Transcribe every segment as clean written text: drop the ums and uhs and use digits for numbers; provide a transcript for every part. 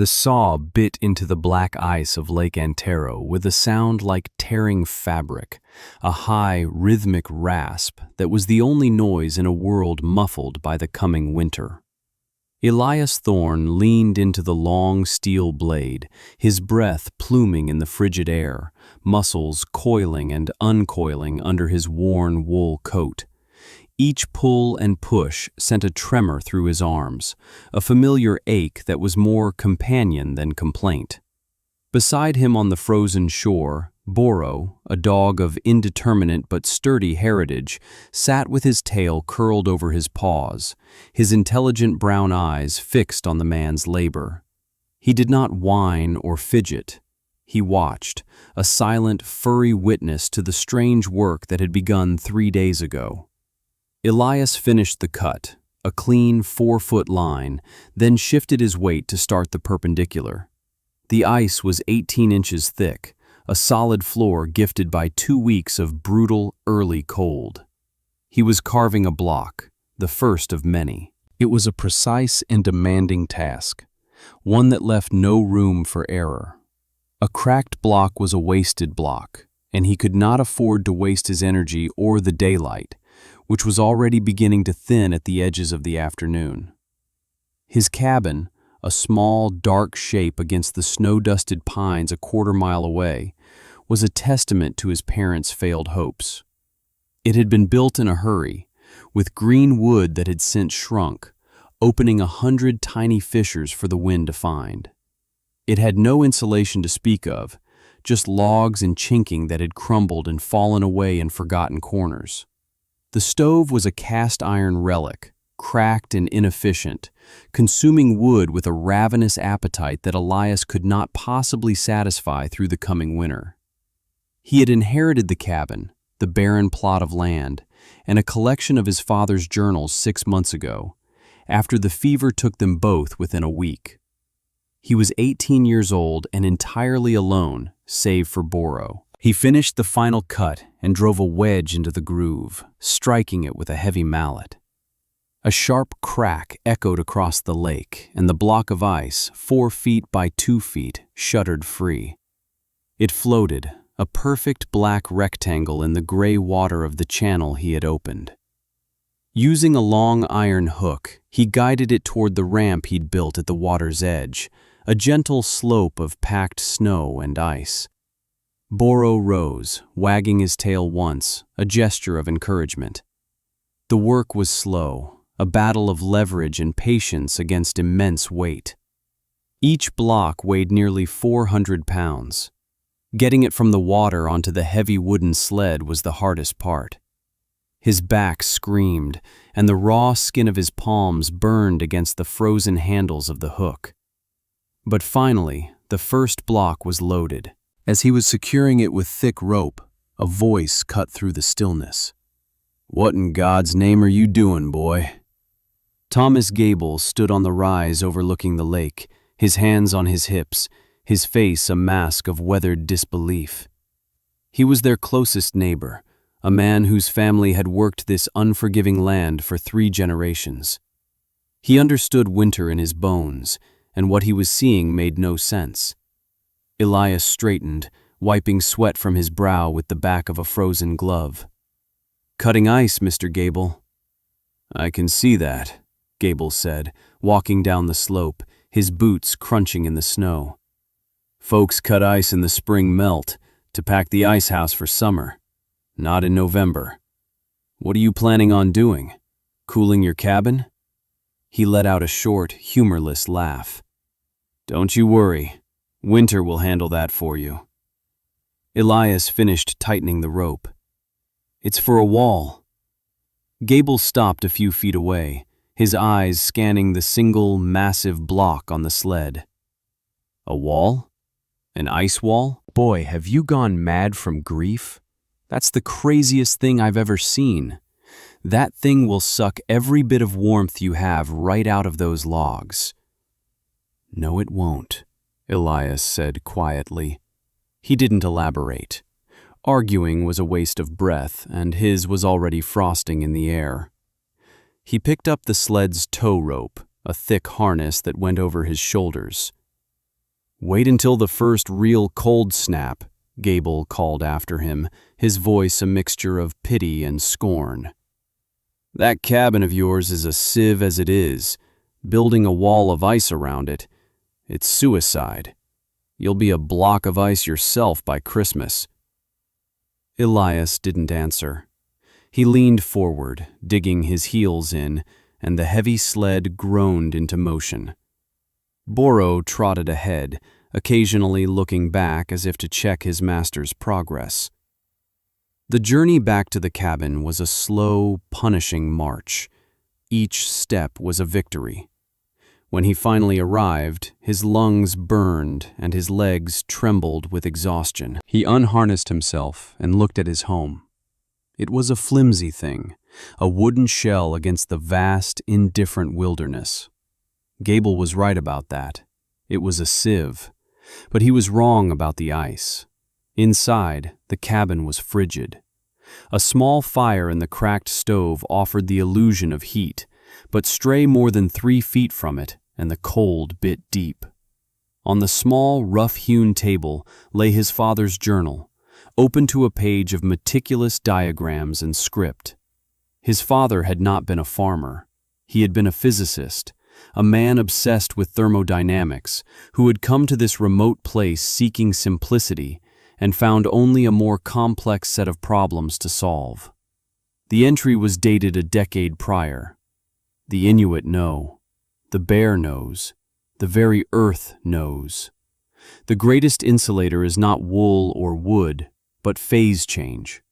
The saw bit into the black ice of Lake Antero with a sound like tearing fabric, a high, rhythmic rasp that was the only noise in a world muffled by the coming winter. Elias Thorne leaned into the long steel blade, his breath pluming in the frigid air, muscles coiling and uncoiling under his worn wool coat. Each pull and push sent a tremor through his arms, a familiar ache that was more companion than complaint. Beside him on the frozen shore, Boro, a dog of indeterminate but sturdy heritage, sat with his tail curled over his paws, his intelligent brown eyes fixed on the man's labor. He did not whine or fidget. He watched, a silent, furry witness to the strange work that had begun 3 days ago. Elias finished the cut, a clean 4-foot line, then shifted his weight to start the perpendicular. The ice was 18 inches thick, a solid floor gifted by 2 weeks of brutal, early cold. He was carving a block, the first of many. It was a precise and demanding task, one that left no room for error. A cracked block was a wasted block, and he could not afford to waste his energy or the daylight, which was already beginning to thin at the edges of the afternoon. His cabin, a small, dark shape against the snow-dusted pines a quarter-mile away, was a testament to his parents' failed hopes. It had been built in a hurry, with green wood that had since shrunk, opening 100 tiny fissures for the wind to find. It had no insulation to speak of, just logs and chinking that had crumbled and fallen away in forgotten corners. The stove was a cast iron relic, cracked and inefficient, consuming wood with a ravenous appetite that Elias could not possibly satisfy through the coming winter. He had inherited the cabin, the barren plot of land, and a collection of his father's journals 6 months ago, after the fever took them both within a week. He was 18 years old and entirely alone, save for Boro. He finished the final cut and drove a wedge into the groove, striking it with a heavy mallet. A sharp crack echoed across the lake, and the block of ice, 4 feet by 2 feet, shuddered free. It floated, a perfect black rectangle in the gray water of the channel he had opened. Using a long iron hook, he guided it toward the ramp he'd built at the water's edge, a gentle slope of packed snow and ice. Boro rose, wagging his tail once, a gesture of encouragement. The work was slow, a battle of leverage and patience against immense weight. Each block weighed nearly 400 pounds. Getting it from the water onto the heavy wooden sled was the hardest part. His back screamed, and the raw skin of his palms burned against the frozen handles of the hook. But finally, the first block was loaded. As he was securing it with thick rope, a voice cut through the stillness. "What in God's name are you doing, boy?" Thomas Gable stood on the rise overlooking the lake, his hands on his hips, his face a mask of weathered disbelief. He was their closest neighbor, a man whose family had worked this unforgiving land for 3 generations. He understood winter in his bones, and what he was seeing made no sense. Elias straightened, wiping sweat from his brow with the back of a frozen glove. "Cutting ice, Mr. Gable." "I can see that," Gable said, walking down the slope, his boots crunching in the snow. "Folks cut ice in the spring melt to pack the ice house for summer, not in November. What are you planning on doing? Cooling your cabin?" He let out a short, humorless laugh. "Don't you worry. Winter will handle that for you." Elias finished tightening the rope. "It's for a wall." Gable stopped a few feet away, his eyes scanning the single, massive block on the sled. "A wall? An ice wall? Boy, have you gone mad from grief? That's the craziest thing I've ever seen. That thing will suck every bit of warmth you have right out of those logs." "No, it won't," Elias said quietly. He didn't elaborate. Arguing was a waste of breath, and his was already frosting in the air. He picked up the sled's tow rope, a thick harness that went over his shoulders. "Wait until the first real cold snap," Gable called after him, his voice a mixture of pity and scorn. "That cabin of yours is a sieve as it is. Building a wall of ice around it, it's suicide. You'll be a block of ice yourself by Christmas." Elias didn't answer. He leaned forward, digging his heels in, and the heavy sled groaned into motion. Boro trotted ahead, occasionally looking back as if to check his master's progress. The journey back to the cabin was a slow, punishing march. Each step was a victory. When he finally arrived, his lungs burned and his legs trembled with exhaustion. He unharnessed himself and looked at his home. It was a flimsy thing, a wooden shell against the vast, indifferent wilderness. Gable was right about that. It was a sieve. But he was wrong about the ice. Inside, the cabin was frigid. A small fire in the cracked stove offered the illusion of heat, but stray more than 3 feet from it, and the cold bit deep. On the small, rough-hewn table lay his father's journal, open to a page of meticulous diagrams and script. His father had not been a farmer. He had been a physicist, a man obsessed with thermodynamics, who had come to this remote place seeking simplicity and found only a more complex set of problems to solve. The entry was dated a decade prior. The Inuit know. The bear knows. The very earth knows. The greatest insulator is not wool or wood, but phase change.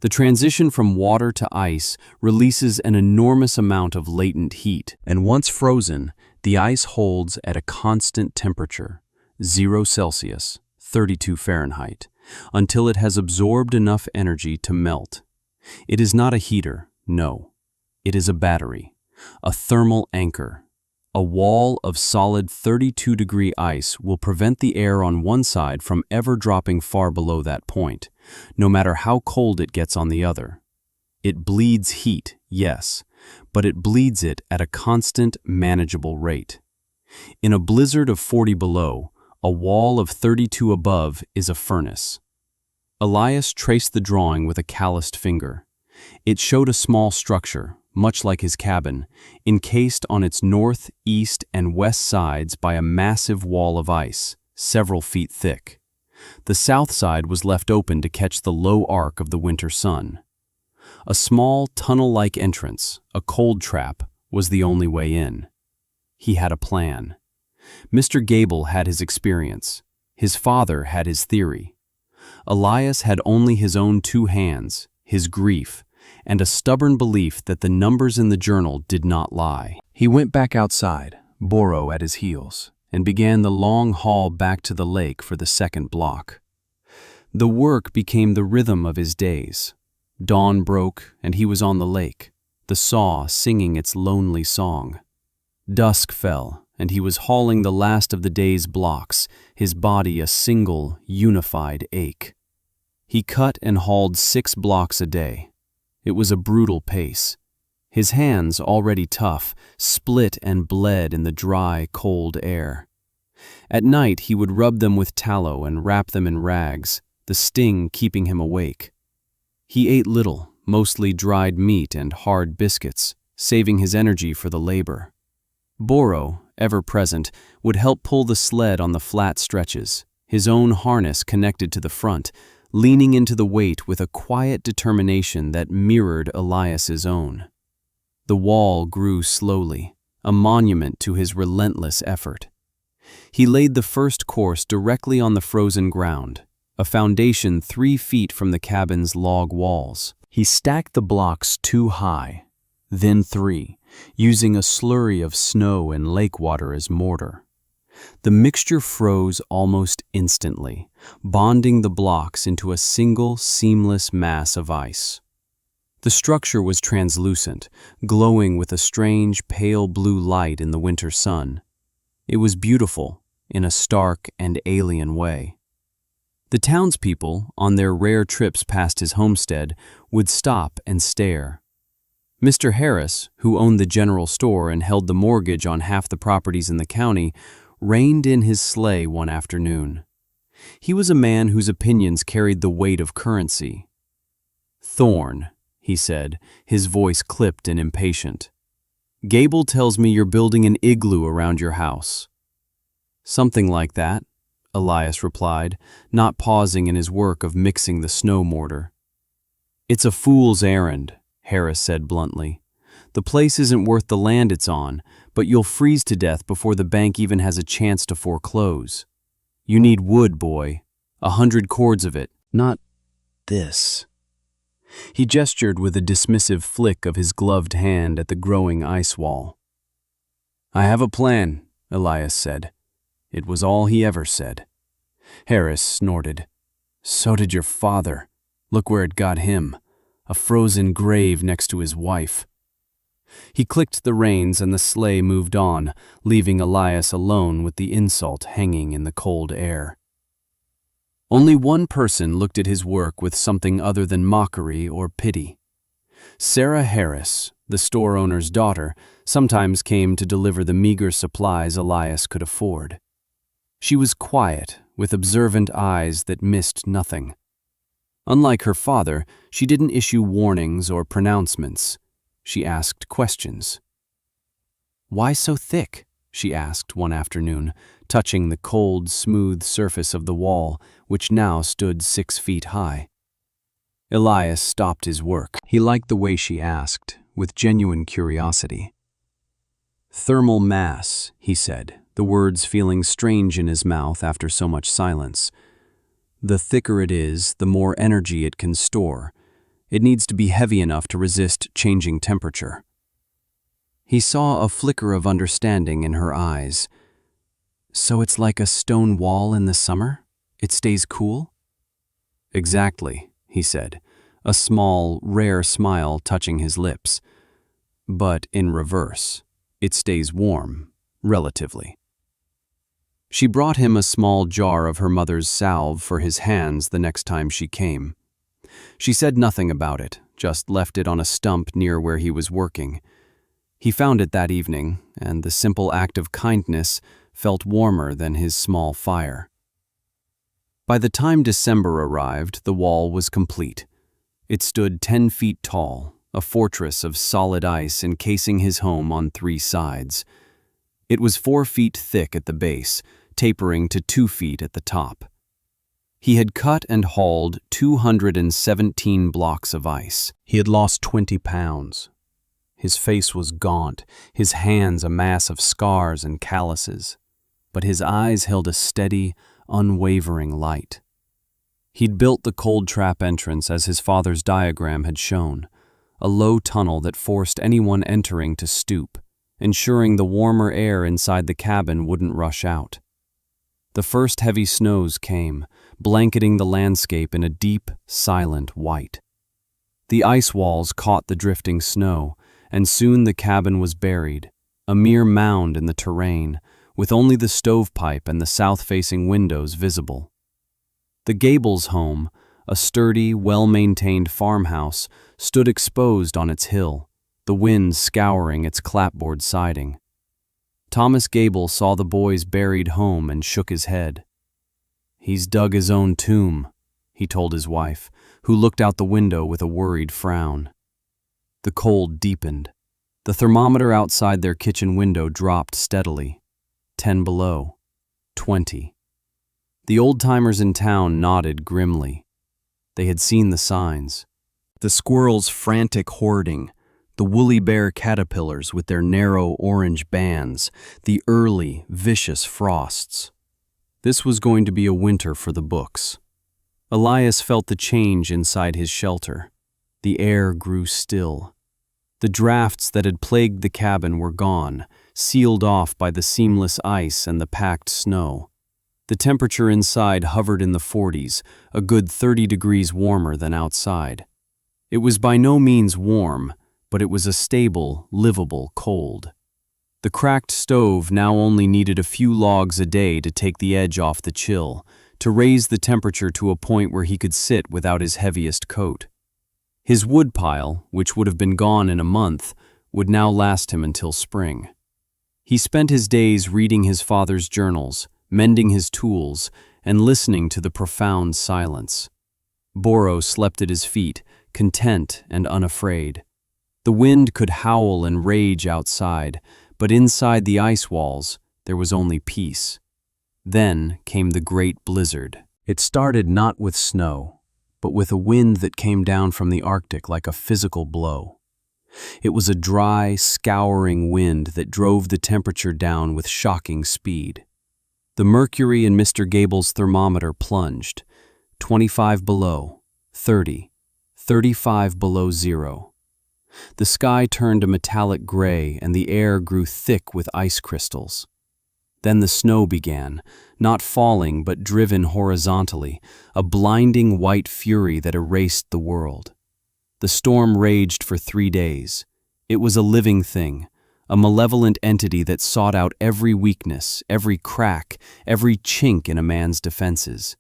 The transition from water to ice releases an enormous amount of latent heat, and once frozen, the ice holds at a constant temperature, 0 Celsius, 32 Fahrenheit, until it has absorbed enough energy to melt. It is not a heater, no. It is a battery, a thermal anchor. A wall of solid 32-degree ice will prevent the air on one side from ever dropping far below that point, no matter how cold it gets on the other. It bleeds heat, yes, but it bleeds it at a constant, manageable rate. In a blizzard of 40 below, a wall of 32 above is a furnace. Elias traced the drawing with a calloused finger. It showed a small structure, much like his cabin, encased on its north, east, and west sides by a massive wall of ice, several feet thick. The south side was left open to catch the low arc of the winter sun. A small, tunnel-like entrance, a cold trap, was the only way in. He had a plan. Mr. Gable had his experience. His father had his theory. Elias had only his own 2 hands, his grief, and a stubborn belief that the numbers in the journal did not lie. He went back outside, Boro at his heels, and began the long haul back to the lake for the second block. The work became the rhythm of his days. Dawn broke, and he was on the lake, the saw singing its lonely song. Dusk fell, and he was hauling the last of the day's blocks, his body a single, unified ache. He cut and hauled 6 blocks a day. It was a brutal pace. His hands, already tough, split and bled in the dry, cold air. At night he would rub them with tallow and wrap them in rags, the sting keeping him awake. He ate little, mostly dried meat and hard biscuits, saving his energy for the labor. Boro, ever present, would help pull the sled on the flat stretches, his own harness connected to the front, leaning into the weight with a quiet determination that mirrored Elias's own. The wall grew slowly, a monument to his relentless effort. He laid the first course directly on the frozen ground, a foundation 3 feet from the cabin's log walls. He stacked the blocks 2 high, then 3, using a slurry of snow and lake water as mortar. The mixture froze almost instantly, bonding the blocks into a single, seamless mass of ice. The structure was translucent, glowing with a strange, pale blue light in the winter sun. It was beautiful, in a stark and alien way. The townspeople, on their rare trips past his homestead, would stop and stare. Mr. Harris, who owned the general store and held the mortgage on half the properties in the county, reined in his sleigh one afternoon. He was a man whose opinions carried the weight of currency. "Thorne," he said, his voice clipped and impatient. "Gable tells me you're building an igloo around your house." "Something like that," Elias replied, not pausing in his work of mixing the snow mortar. "It's a fool's errand," Harris said bluntly. "The place isn't worth the land it's on, but you'll freeze to death before the bank even has a chance to foreclose. You need wood, boy. 100 cords of it, not this." He gestured with a dismissive flick of his gloved hand at the growing ice wall. "I have a plan," Elias said. It was all he ever said. Harris snorted. "So did your father. Look where it got him. A frozen grave next to his wife." He clicked the reins and the sleigh moved on, leaving Elias alone with the insult hanging in the cold air. Only one person looked at his work with something other than mockery or pity. Sarah Harris, the store owner's daughter, sometimes came to deliver the meager supplies Elias could afford. She was quiet, with observant eyes that missed nothing. Unlike her father, she didn't issue warnings or pronouncements. She asked questions. "Why so thick?" she asked one afternoon, touching the cold, smooth surface of the wall, which now stood 6 feet high. Elias stopped his work. He liked the way she asked, with genuine curiosity. "Thermal mass," he said, the words feeling strange in his mouth after so much silence. "The thicker it is, the more energy it can store. It needs to be heavy enough to resist changing temperature." He saw a flicker of understanding in her eyes. "So it's like a stone wall in the summer? It stays cool?" "Exactly," he said, a small, rare smile touching his lips. "But in reverse, it stays warm, relatively." She brought him a small jar of her mother's salve for his hands the next time she came. She said nothing about it, just left it on a stump near where he was working. He found it that evening, and the simple act of kindness felt warmer than his small fire. By the time December arrived, the wall was complete. It stood 10 feet tall, a fortress of solid ice encasing his home on 3 sides. It was 4 feet thick at the base, tapering to 2 feet at the top. He had cut and hauled 217 blocks of ice. He had lost 20 pounds. His face was gaunt, his hands a mass of scars and calluses, but his eyes held a steady, unwavering light. He'd built the cold trap entrance as his father's diagram had shown, a low tunnel that forced anyone entering to stoop, ensuring the warmer air inside the cabin wouldn't rush out. The first heavy snows came, blanketing the landscape in a deep, silent white. The ice walls caught the drifting snow, and soon the cabin was buried, a mere mound in the terrain, with only the stovepipe and the south-facing windows visible. The Gables home, a sturdy, well-maintained farmhouse, stood exposed on its hill, the wind scouring its clapboard siding. Thomas Gable saw the boys buried home and shook his head. "He's dug his own tomb," he told his wife, who looked out the window with a worried frown. The cold deepened. The thermometer outside their kitchen window dropped steadily. 10 below. 20. The old-timers in town nodded grimly. They had seen the signs. The squirrels' frantic hoarding, the woolly bear caterpillars with their narrow orange bands, the early, vicious frosts. This was going to be a winter for the books. Elias felt the change inside his shelter. The air grew still. The drafts that had plagued the cabin were gone, sealed off by the seamless ice and the packed snow. The temperature inside hovered in the 40s, a good 30 degrees warmer than outside. It was by no means warm, but it was a stable, livable cold. The cracked stove now only needed a few logs a day to take the edge off the chill, to raise the temperature to a point where he could sit without his heaviest coat. His woodpile, which would have been gone in a month, would now last him until spring. He spent his days reading his father's journals, mending his tools, and listening to the profound silence. Boro slept at his feet, content and unafraid. The wind could howl and rage outside, but inside the ice walls, there was only peace. Then came the great blizzard. It started not with snow, but with a wind that came down from the Arctic like a physical blow. It was a dry, scouring wind that drove the temperature down with shocking speed. The mercury in Mr. Gable's thermometer plunged, 25 below, 30, 35 below zero. The sky turned a metallic gray and the air grew thick with ice crystals. Then the snow began, not falling but driven horizontally, a blinding white fury that erased the world. The storm raged for 3 days. It was a living thing, a malevolent entity that sought out every weakness, every crack, every chink in a man's defenses.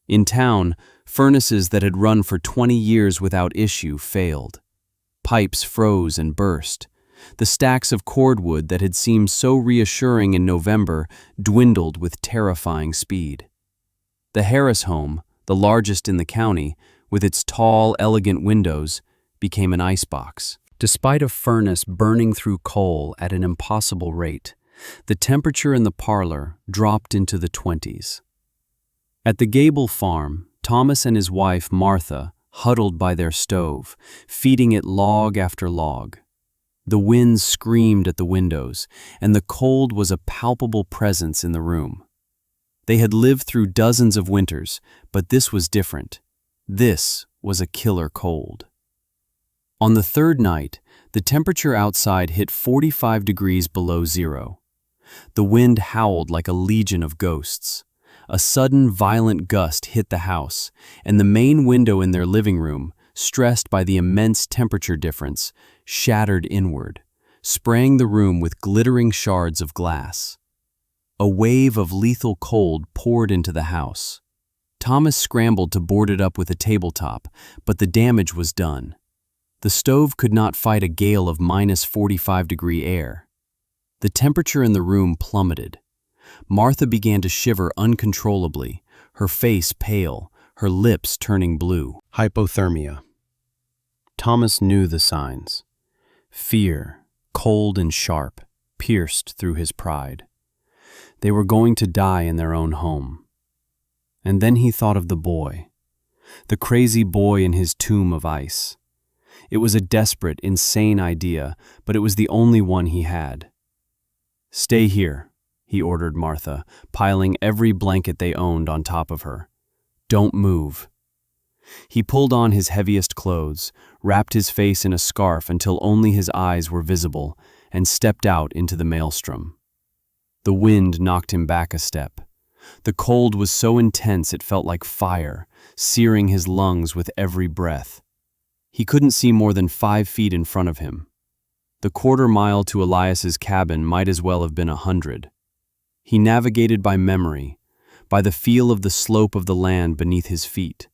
In town, furnaces that had run for 20 years without issue failed. Pipes froze and burst. The stacks of cordwood that had seemed so reassuring in November dwindled with terrifying speed. The Harris home, the largest in the county, with its tall, elegant windows, became an icebox. Despite a furnace burning through coal at an impossible rate, the temperature in the parlor dropped into the 20s. At the Gable farm, Thomas and his wife, Martha, huddled by their stove, feeding it log after log. The wind screamed at the windows, and the cold was a palpable presence in the room. They had lived through dozens of winters, but this was different. This was a killer cold. On the third night, the temperature outside hit 45 degrees below zero. The wind howled like a legion of ghosts. A sudden, violent gust hit the house, and the main window in their living room, stressed by the immense temperature difference, shattered inward, spraying the room with glittering shards of glass. A wave of lethal cold poured into the house. Thomas scrambled to board it up with a tabletop, but the damage was done. The stove could not fight a gale of minus 45-degree air. The temperature in the room plummeted. Martha began to shiver uncontrollably, her face pale, her lips turning blue. Hypothermia. Thomas knew the signs. Fear, cold and sharp, pierced through his pride. They were going to die in their own home. And then he thought of the boy, the crazy boy in his tomb of ice. It was a desperate, insane idea, but it was the only one he had. "Stay here," he ordered Martha, piling every blanket they owned on top of her. "Don't move." He pulled on his heaviest clothes, wrapped his face in a scarf until only his eyes were visible, and stepped out into the maelstrom. The wind knocked him back a step. The cold was so intense it felt like fire, searing his lungs with every breath. He couldn't see more than 5 feet in front of him. The quarter-mile to Elias's cabin might as well have been 100. He navigated by memory, by the feel of the slope of the land beneath his feet.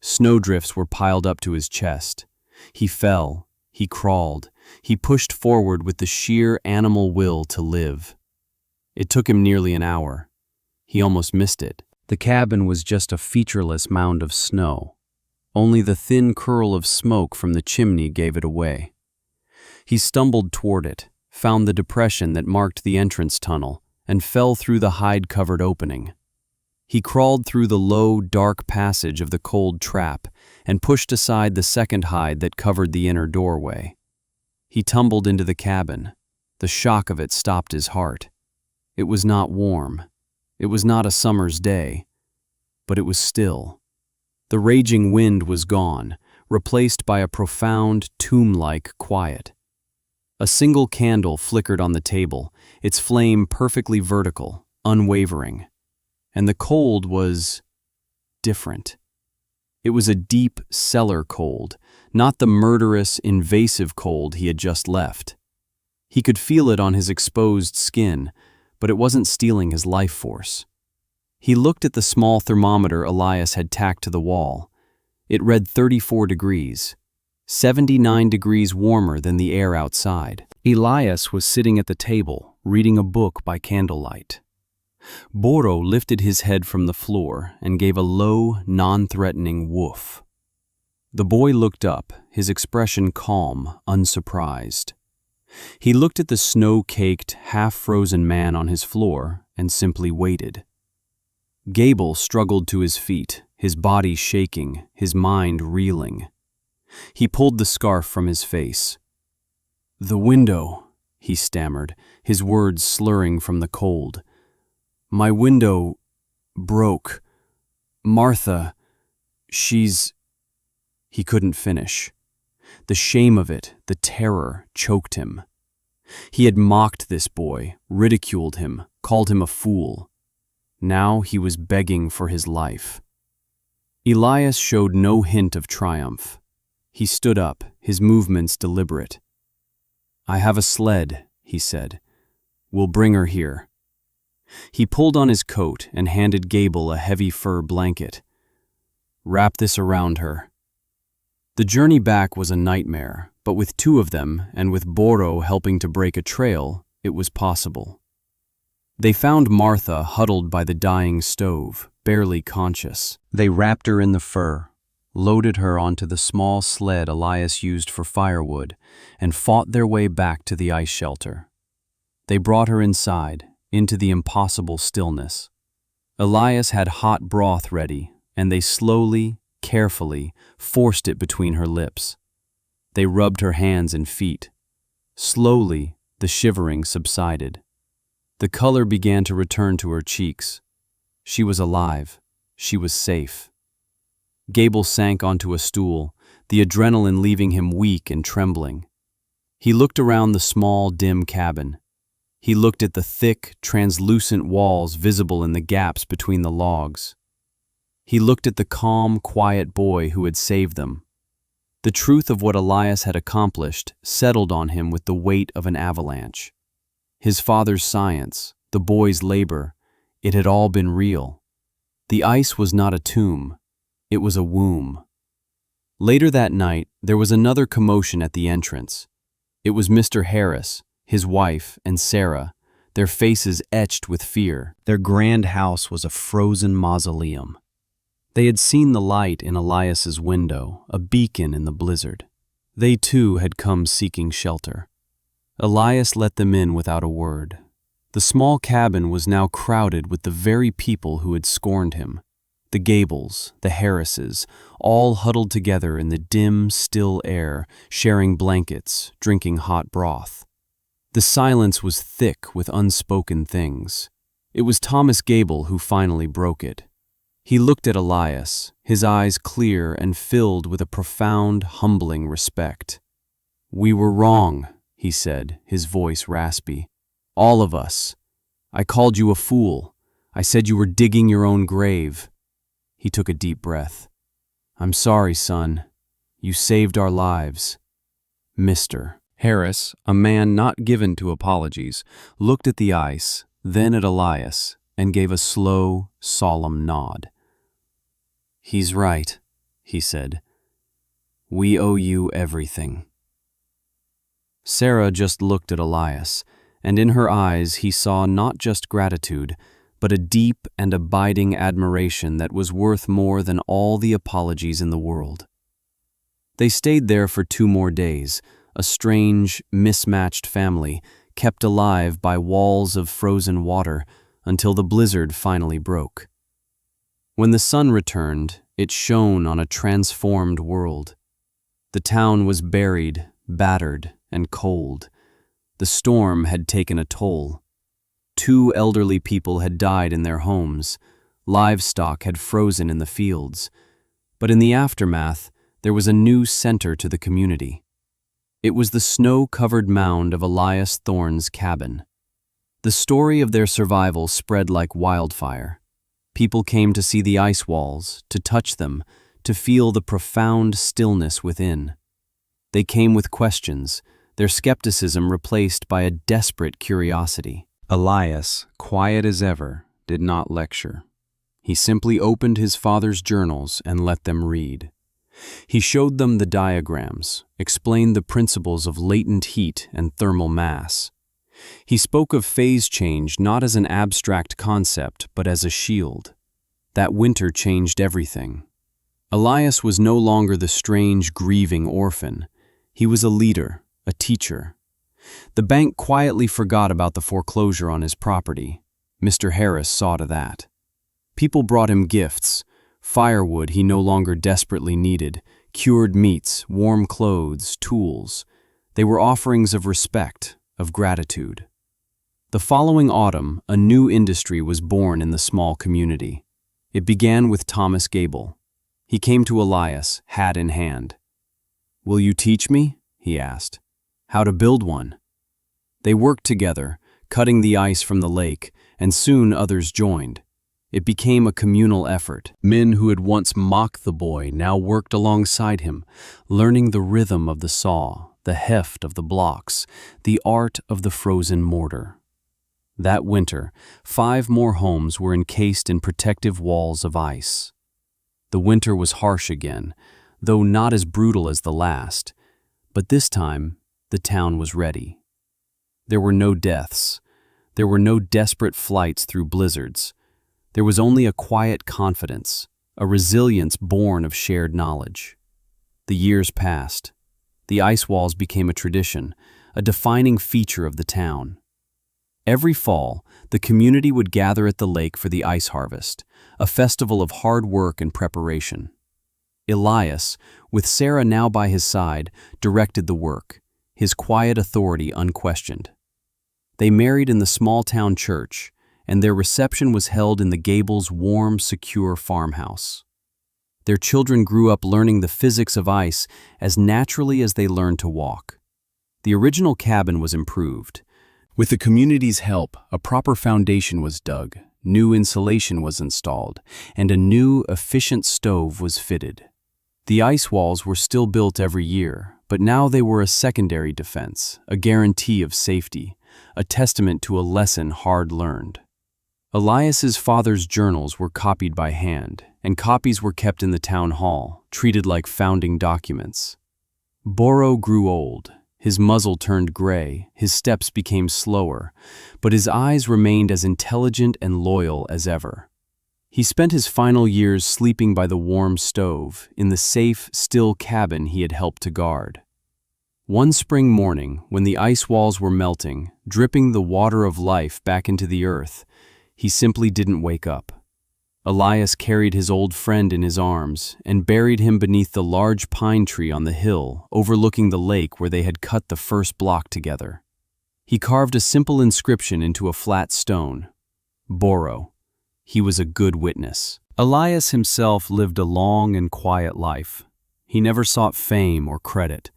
Snowdrifts were piled up to his chest. He fell, he crawled, he pushed forward with the sheer animal will to live. It took him nearly an hour. He almost missed it. The cabin was just a featureless mound of snow. Only the thin curl of smoke from the chimney gave it away. He stumbled toward it, found the depression that marked the entrance tunnel, and fell through the hide-covered opening. He crawled through the low, dark passage of the cold trap and pushed aside the second hide that covered the inner doorway. He tumbled into the cabin. The shock of it stopped his heart. It was not warm. It was not a summer's day, but it was still. The raging wind was gone, replaced by a profound, tomb-like quiet. A single candle flickered on the table, its flame perfectly vertical, unwavering. And the cold was different. It was a deep cellar cold, not the murderous, invasive cold he had just left. He could feel it on his exposed skin, but it wasn't stealing his life force. He looked at the small thermometer Elias had tacked to the wall. It read 34 degrees, 79 degrees warmer than the air outside. Elias was sitting at the table, reading a book by candlelight. Boro lifted his head from the floor and gave a low, non-threatening woof. The boy looked up, his expression calm, unsurprised. He looked at the snow-caked, half-frozen man on his floor and simply waited. Gable struggled to his feet, his body shaking, his mind reeling. He pulled the scarf from his face. "The window," he stammered, his words slurring from the cold. "My window broke. Martha, she's—" He couldn't finish. The shame of it, the terror, choked him. He had mocked this boy, ridiculed him, called him a fool. Now he was begging for his life. Elias showed no hint of triumph. He stood up, his movements deliberate. "I have a sled," he said. "We'll bring her here." He pulled on his coat and handed Gable a heavy fur blanket. "Wrap this around her." The journey back was a nightmare, but with two of them, and with Boro helping to break a trail, it was possible. They found Martha huddled by the dying stove, barely conscious. They wrapped her in the fur, loaded her onto the small sled Elias used for firewood, and fought their way back to the ice shelter. They brought her inside, into the impossible stillness. Elias had hot broth ready, and they slowly, carefully, forced it between her lips. They rubbed her hands and feet. Slowly, the shivering subsided. The color began to return to her cheeks. She was alive. She was safe. Gable sank onto a stool, the adrenaline leaving him weak and trembling. He looked around the small, dim cabin. He looked at the thick, translucent walls visible in the gaps between the logs. He looked at the calm, quiet boy who had saved them. The truth of what Elias had accomplished settled on him with the weight of an avalanche. His father's science, the boy's labor, it had all been real. The ice was not a tomb, it was a womb. Later that night, there was another commotion at the entrance. It was Mr. Harris, his wife, and Sarah, their faces etched with fear. Their grand house was a frozen mausoleum. They had seen the light in Elias's window, a beacon in the blizzard. They too had come seeking shelter. Elias let them in without a word. The small cabin was now crowded with the very people who had scorned him. The Gables, the Harrises, all huddled together in the dim, still air, sharing blankets, drinking hot broth. The silence was thick with unspoken things. It was Thomas Gable who finally broke it. He looked at Elias, his eyes clear and filled with a profound, humbling respect. "We were wrong," he said, his voice raspy. "All of us. I called you a fool. I said you were digging your own grave." He took a deep breath. "I'm sorry, son. You saved our lives." Mr. Harris, a man not given to apologies, looked at the ice, then at Elias, and gave a slow, solemn nod. "He's right," he said. "We owe you everything." Sarah just looked at Elias, and in her eyes he saw not just gratitude, but a deep and abiding admiration that was worth more than all the apologies in the world. They stayed there for 2 more days, a strange, mismatched family, kept alive by walls of frozen water until the blizzard finally broke. When the sun returned, it shone on a transformed world. The town was buried, battered, and cold. The storm had taken a toll. 2 elderly people had died in their homes. Livestock had frozen in the fields. But in the aftermath, there was a new center to the community. It was the snow-covered mound of Elias Thorne's cabin. The story of their survival spread like wildfire. People came to see the ice walls, to touch them, to feel the profound stillness within. They came with questions, their skepticism replaced by a desperate curiosity. Elias, quiet as ever, did not lecture. He simply opened his father's journals and let them read. He showed them the diagrams, explained the principles of latent heat and thermal mass. He spoke of phase change not as an abstract concept, but as a shield. That winter changed everything. Elias was no longer the strange, grieving orphan. He was a leader, a teacher. The bank quietly forgot about the foreclosure on his property. Mr. Harris saw to that. People brought him gifts, firewood he no longer desperately needed, cured meats, warm clothes, tools. They were offerings of respect, of gratitude. The following autumn, a new industry was born in the small community. It began with Thomas Gable. He came to Elias, hat in hand. "Will you teach me?" he asked. "How to build one?" They worked together, cutting the ice from the lake, and soon others joined. It became a communal effort. Men who had once mocked the boy now worked alongside him, learning the rhythm of the saw, the heft of the blocks, the art of the frozen mortar. That winter, 5 more homes were encased in protective walls of ice. The winter was harsh again, though not as brutal as the last, but this time the town was ready. There were no deaths. There were no desperate flights through blizzards. There was only a quiet confidence, a resilience born of shared knowledge. The years passed. The ice walls became a tradition, a defining feature of the town. Every fall, the community would gather at the lake for the ice harvest, a festival of hard work and preparation. Elias, with Sarah now by his side, directed the work, his quiet authority unquestioned. They married in the small-town church, and their reception was held in the Gables' warm, secure farmhouse. Their children grew up learning the physics of ice as naturally as they learned to walk. The original cabin was improved. With the community's help, a proper foundation was dug, new insulation was installed, and a new, efficient stove was fitted. The ice walls were still built every year, but now they were a secondary defense, a guarantee of safety, a testament to a lesson hard learned. Elias's father's journals were copied by hand, and copies were kept in the town hall, treated like founding documents. Boro grew old. His muzzle turned gray, his steps became slower, but his eyes remained as intelligent and loyal as ever. He spent his final years sleeping by the warm stove, in the safe, still cabin he had helped to guard. One spring morning, when the ice walls were melting, dripping the water of life back into the earth, he simply didn't wake up. Elias carried his old friend in his arms and buried him beneath the large pine tree on the hill overlooking the lake where they had cut the first block together. He carved a simple inscription into a flat stone. Boro. He was a good witness. Elias himself lived a long and quiet life. He never sought fame or credit.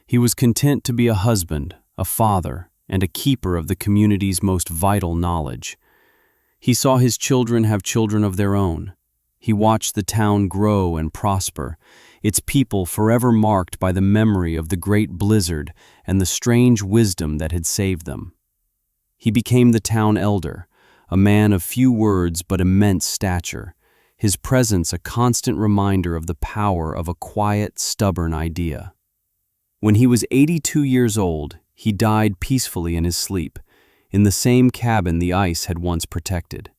He was content to be a husband, a father, and a keeper of the community's most vital knowledge. He saw his children have children of their own. He watched the town grow and prosper, its people forever marked by the memory of the great blizzard and the strange wisdom that had saved them. He became the town elder, a man of few words but immense stature, his presence a constant reminder of the power of a quiet, stubborn idea. When he was 82 years old, he died peacefully in his sleep, in the same cabin the ice had once protected.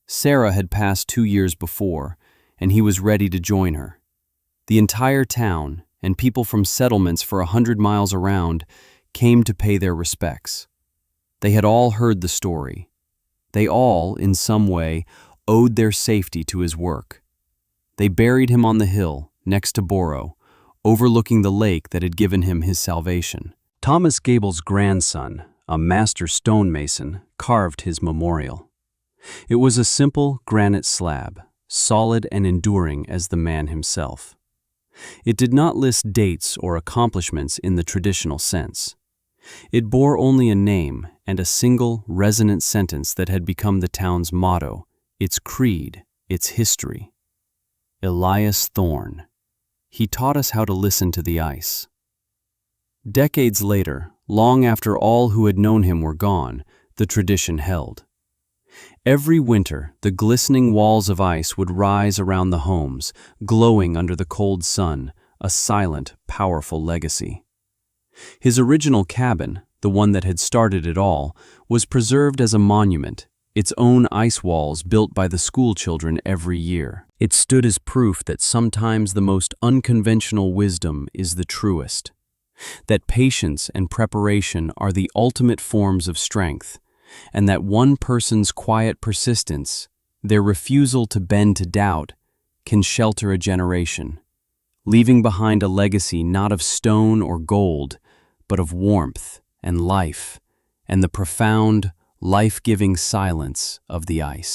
Sarah had passed 2 years before, and he was ready to join her. The entire town, and people from settlements for 100 miles around, came to pay their respects. They had all heard the story. They all, in some way, owed their safety to his work. They buried him on the hill, next to Boro, overlooking the lake that had given him his salvation. Thomas Gable's grandson, a master stonemason, carved his memorial. It was a simple granite slab, solid and enduring as the man himself. It did not list dates or accomplishments in the traditional sense. It bore only a name and a single, resonant sentence that had become the town's motto, its creed, its history. Elias Thorne. He taught us how to listen to the ice. Decades later, long after all who had known him were gone, the tradition held. Every winter, the glistening walls of ice would rise around the homes, glowing under the cold sun, a silent, powerful legacy. His original cabin, the one that had started it all, was preserved as a monument, its own ice walls built by the school children every year. It stood as proof that sometimes the most unconventional wisdom is the truest, that patience and preparation are the ultimate forms of strength, and that one person's quiet persistence, their refusal to bend to doubt, can shelter a generation, leaving behind a legacy not of stone or gold, but of warmth and life, and the profound, life-giving silence of the ice.